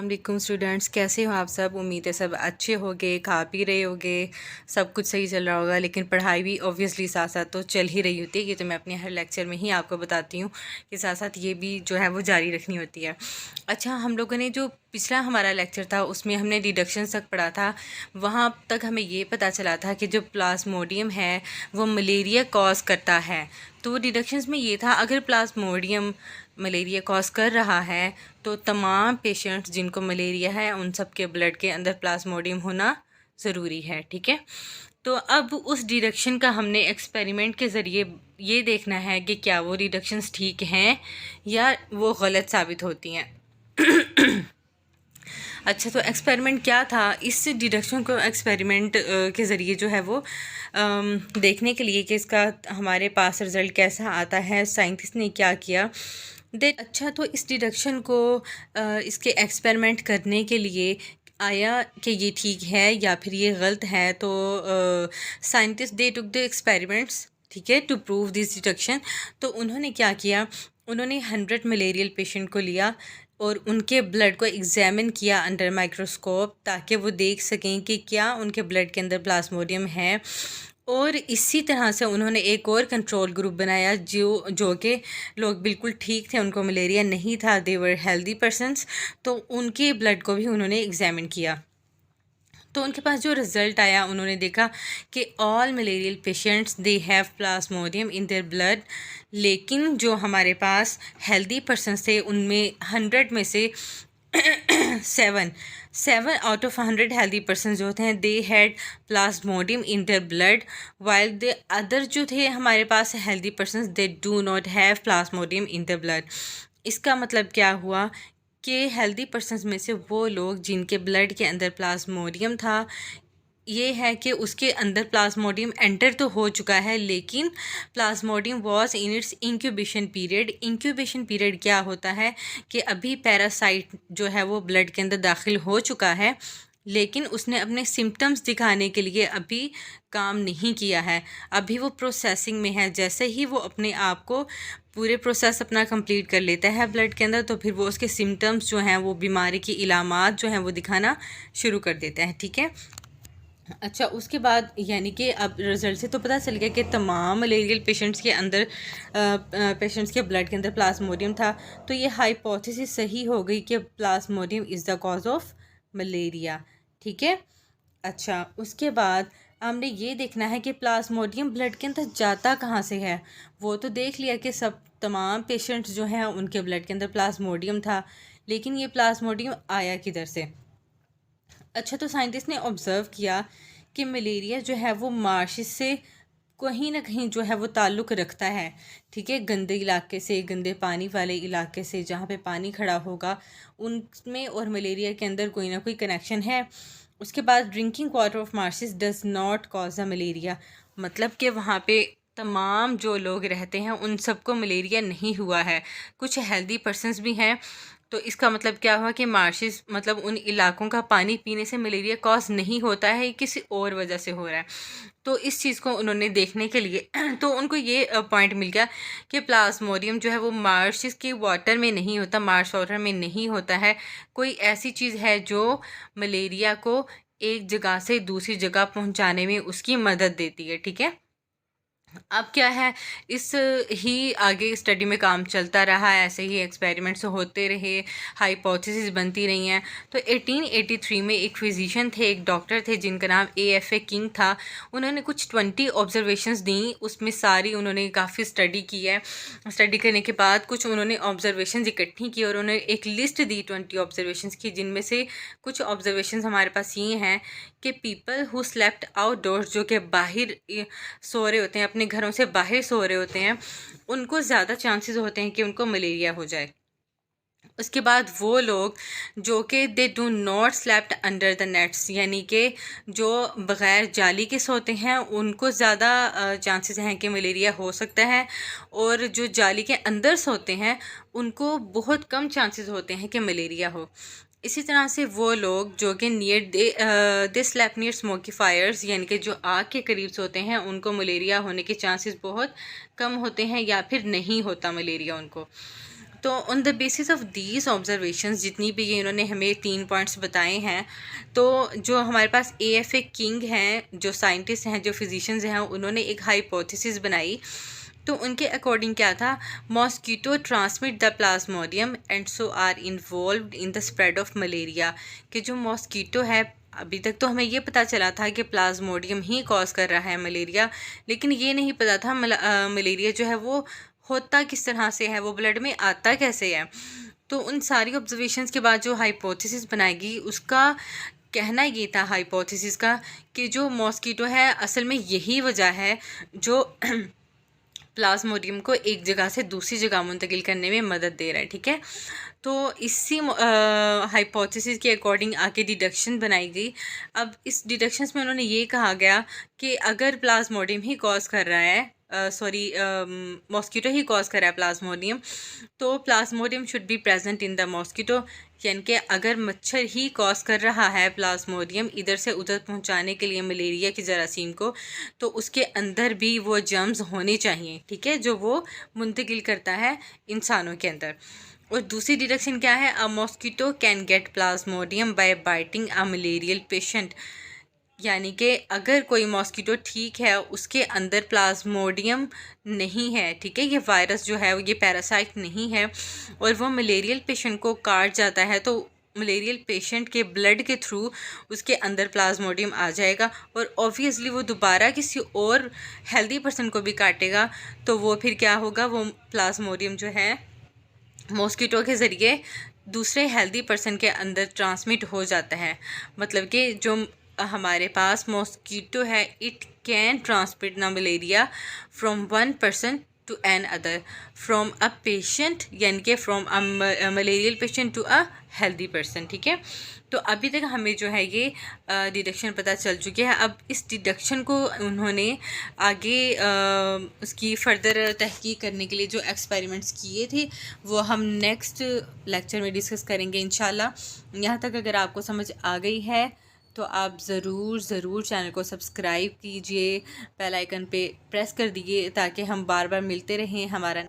अस्सलाम वालेकुम स्टूडेंट्स, कैसे हो आप सब। उम्मीद है सब अच्छे होगे, खा पी रहे होगे, सब कुछ सही चल रहा होगा। लेकिन पढ़ाई भी ऑब्वियसली साथ साथ तो चल ही रही होती है। ये तो मैं अपने हर लेक्चर में ही आपको बताती हूँ कि साथ साथ ये भी जो है वो जारी रखनी होती है। अच्छा, हम लोगों ने जो पिछला हमारा लेक्चर था उसमें हमने डिडक्शन तक पढ़ा था। वहाँ तक हमें ये पता चला था कि जो प्लाज्मोडियम है वो मलेरिया कॉज करता है। तो डिडक्शंस में ये था, अगर प्लाज्मोडियम मलेरिया कॉज कर रहा है तो तमाम पेशेंट्स जिनको मलेरिया है उन सब के ब्लड के अंदर प्लाज्मोडियम होना ज़रूरी है। ठीक है, तो अब उस डिडक्शन का हमने एक्सपेरिमेंट के ज़रिए ये देखना है कि क्या वो डिडक्शंस ठीक हैं या वो गलत साबित होती हैं। अच्छा, तो एक्सपेरिमेंट क्या था। इस डिडक्शन को एक्सपेरिमेंट के ज़रिए जो है वो देखने के लिए कि इसका हमारे पास रिज़ल्ट कैसा आता है, साइंटिस्ट ने क्या किया। अच्छा, तो इस डिडक्शन को इसके एक्सपेरिमेंट करने के लिए आया कि ये ठीक है या फिर ये गलत है। तो scientist they took the experiments, ठीक है, टू प्रूव दिस डिडक्शन। तो उन्होंने क्या किया, उन्होंने 100 मलेरियल पेशेंट को लिया और उनके ब्लड को एग्जामिन किया अंडर माइक्रोस्कोप, ताकि वो देख सकें कि क्या उनके ब्लड के अंदर प्लाज्मोडियम है। और इसी तरह से उन्होंने एक और कंट्रोल ग्रुप बनाया जो कि लोग बिल्कुल ठीक थे, उनको मलेरिया नहीं था, दे वर हेल्दी पर्सनस। तो उनके ब्लड को भी उन्होंने एग्जामिन किया। तो उनके पास जो रिज़ल्ट आया, उन्होंने देखा कि all malarial patients they have plasmodium in their blood. लेकिन जो हमारे पास हेल्दी पर्सनस थे उनमें 100 में से 7 आउट ऑफ 100 हेल्दी पर्सन जो थे they had plasmodium in their blood, while the other जो थे हमारे पास healthy person they do not have plasmodium in their blood. इसका मतलब क्या हुआ कि हेल्दी पर्सनस में से वो लोग जिनके ब्लड के अंदर प्लाज्मोडियम था, ये है कि उसके अंदर प्लाज्मोडियम एंटर तो हो चुका है, लेकिन Plasmodium was in its incubation period. Incubation period क्या होता है कि अभी पैरासाइट जो है वो ब्लड के अंदर दाखिल हो चुका है, लेकिन उसने अपने सिम्टम्स दिखाने के लिए अभी काम नहीं किया है, अभी वो प्रोसेसिंग में है। जैसे ही वो अपने आप को पूरे प्रोसेस अपना कंप्लीट कर लेता है ब्लड के अंदर, तो फिर वो उसके सिम्टम्स जो हैं, वो बीमारी की इलामात जो हैं वो दिखाना शुरू कर देता है। ठीक है, अच्छा, उसके बाद यानी कि अब रिज़ल्ट से तो पता चल गया कि तमाम मलेरियल पेशेंट्स के अंदर पेशेंट्स के ब्लड के अंदर प्लाज्मोडियम था। तो ये हाइपोथेसिस सही हो गई कि Plasmodium is the cause of malaria. ठीक है, अच्छा, उसके बाद हमने ये देखना है कि प्लाज्मोडियम ब्लड के अंदर जाता कहाँ से है। वो तो देख लिया कि सब तमाम पेशेंट्स जो हैं उनके ब्लड के अंदर प्लाज्मोडियम था, लेकिन ये प्लाज्मोडियम आया किधर से। अच्छा, तो साइंटिस्ट ने ऑब्ज़र्व किया कि मलेरिया जो है वो मार्शेस से कहीं ना कहीं जो है वो ताल्लुक़ रखता है। ठीक है, गंदे इलाके से, गंदे पानी वाले इलाके से, जहाँ पे पानी खड़ा होगा उनमें और मलेरिया के अंदर कोई ना कोई कनेक्शन है। उसके बाद drinking water of marches does not cause a malaria, मतलब कि वहाँ पे तमाम जो लोग रहते हैं उन सबको मलेरिया नहीं हुआ है, कुछ हेल्दी पर्सनस भी हैं। तो इसका मतलब क्या हुआ कि मार्शेस मतलब उन इलाकों का पानी पीने से मलेरिया कॉज नहीं होता है, किसी और वजह से हो रहा है। तो इस चीज़ को उन्होंने देखने के लिए तो उनको ये पॉइंट मिल गया कि प्लाज्मोडियम जो है वो मार्शेस के वाटर में नहीं होता, मार्श वाटर में नहीं होता है। कोई ऐसी चीज़ है जो मलेरिया को एक जगह से दूसरी जगह पहुंचाने में उसकी मदद देती है। ठीक है, अब क्या है, इस ही आगे स्टडी में काम चलता रहा, ऐसे ही एक्सपेरिमेंट्स होते रहे, हाइपोथेसिस बनती रही हैं। तो 1883 में एक फिजिशियन थे, एक डॉक्टर थे जिनका नाम AFA किंग था। उन्होंने कुछ 20 ऑब्जर्वेशंस दी, उसमें सारी उन्होंने काफ़ी स्टडी की है। स्टडी करने के बाद कुछ उन्होंने ऑब्जर्वेशंस इकट्ठी की और उन्होंने एक लिस्ट दी 20 ऑब्जर्वेशंस की, जिनमें से कुछ ऑब्जर्वेशंस हमारे पास ये हैं कि पीपल हु स्लेप्ट आउटडोर्स, जो कि बाहर सो रहे होते हैं, अपने घरों से बाहर सो रहे होते हैं, उनको ज़्यादा चांसेस होते हैं कि उनको मलेरिया हो जाए। उसके बाद वो लोग जो कि दे do not slept under the nets, यानी कि जो बग़ैर जाली के सोते हैं, उनको ज़्यादा चांसेस हैं कि मलेरिया हो सकता है। और जो जाली के अंदर सोते हैं उनको बहुत कम चांसेस होते हैं कि मलेरिया हो। इसी तरह से वो लोग जो कि नियर दे स्लैप नियर स्मोकी फायर्स, यानी कि जो आग के करीब सोते हैं, उनको मलेरिया होने के चांसेस बहुत कम होते हैं या फिर नहीं होता मलेरिया उनको। तो on the basis of these observations, जितनी भी ये इन्होंने हमें 3 पॉइंट्स बताए हैं, तो जो हमारे पास AFA किंग हैं, जो साइंटिस्ट हैं, जो फिजिशियंस हैं, उन्होंने एक हाइपोथेसिस बनाई। तो उनके अकॉर्डिंग क्या था, mosquito transmit the plasmodium and so are involved in the spread of malaria. कि जो मॉस्कीटो है, अभी तक तो हमें ये पता चला था कि प्लाज्मोडियम ही कॉज कर रहा है मलेरिया, लेकिन ये नहीं पता था मलेरिया जो है वो होता किस तरह से है, वो ब्लड में आता कैसे है। तो उन सारी ऑब्जर्वेशंस के बाद जो हाइपोथेसिस बनाएगी, उसका कहना ये था हाइपोथेसिस का कि जो मॉस्कीटो है असल में यही वजह है जो प्लाज्मोडियम को एक जगह से दूसरी जगह मुंतकिल करने में मदद दे रहा है। ठीक है, तो इसी हाइपोथेसिस के अकॉर्डिंग आगे डिडक्शन बनाई गई। अब इस डिडक्शंस में उन्होंने ये कहा गया कि अगर प्लाज्मोडियम ही कॉज कर रहा है, मॉस्कीटो ही कॉज कर रहा है प्लाज्मोडियम, तो Plasmodium should be present in the mosquito. यानी कि अगर मच्छर ही कॉज कर रहा है प्लाज्मोडियम इधर से उधर पहुंचाने के लिए मलेरिया की जरासीम को, तो उसके अंदर भी वो जर्म्स होने चाहिए। ठीक है, जो वो मुंतकिल करता है इंसानों के अंदर। और दूसरी डिडक्शन क्या है, a mosquito can get plasmodium by biting a malarial patient. यानी कि अगर कोई मॉस्कीटो ठीक है, उसके अंदर प्लाज्मोडियम नहीं है, ठीक है, ये वायरस जो है ये पैरासाइट नहीं है, और वो मलेरियल पेशेंट को काट जाता है, तो मलेरियल पेशेंट के ब्लड के थ्रू उसके अंदर प्लाज्मोडियम आ जाएगा, और ऑब्वियसली वो दोबारा किसी और हेल्दी पर्सन को भी काटेगा, तो वो फिर क्या होगा, वो प्लाज्मोडियम जो है मॉस्कीटो के ज़रिए दूसरे हेल्दी पर्सन के अंदर ट्रांसमिट हो जाता है। मतलब कि जो हमारे पास मॉस्कीटो है, it can transmit the malaria from one person to another, from a patient, यानी कि from a malarial patient to a healthy person. ठीक है, तो अभी तक हमें जो है ये डिडक्शन पता चल चुकी है। अब इस डिडक्शन को उन्होंने आगे उसकी फ़र्दर तहकीक करने के लिए जो एक्सपेरिमेंट्स किए थे वो हम नेक्स्ट लेक्चर में डिस्कस करेंगे इंशाल्लाह। यहाँ तक अगर आपको समझ आ गई है तो आप ज़रूर चैनल को सब्सक्राइब कीजिए, बेल आइकन पे प्रेस कर दीजिए ताकि हम बार बार मिलते रहें। हमारा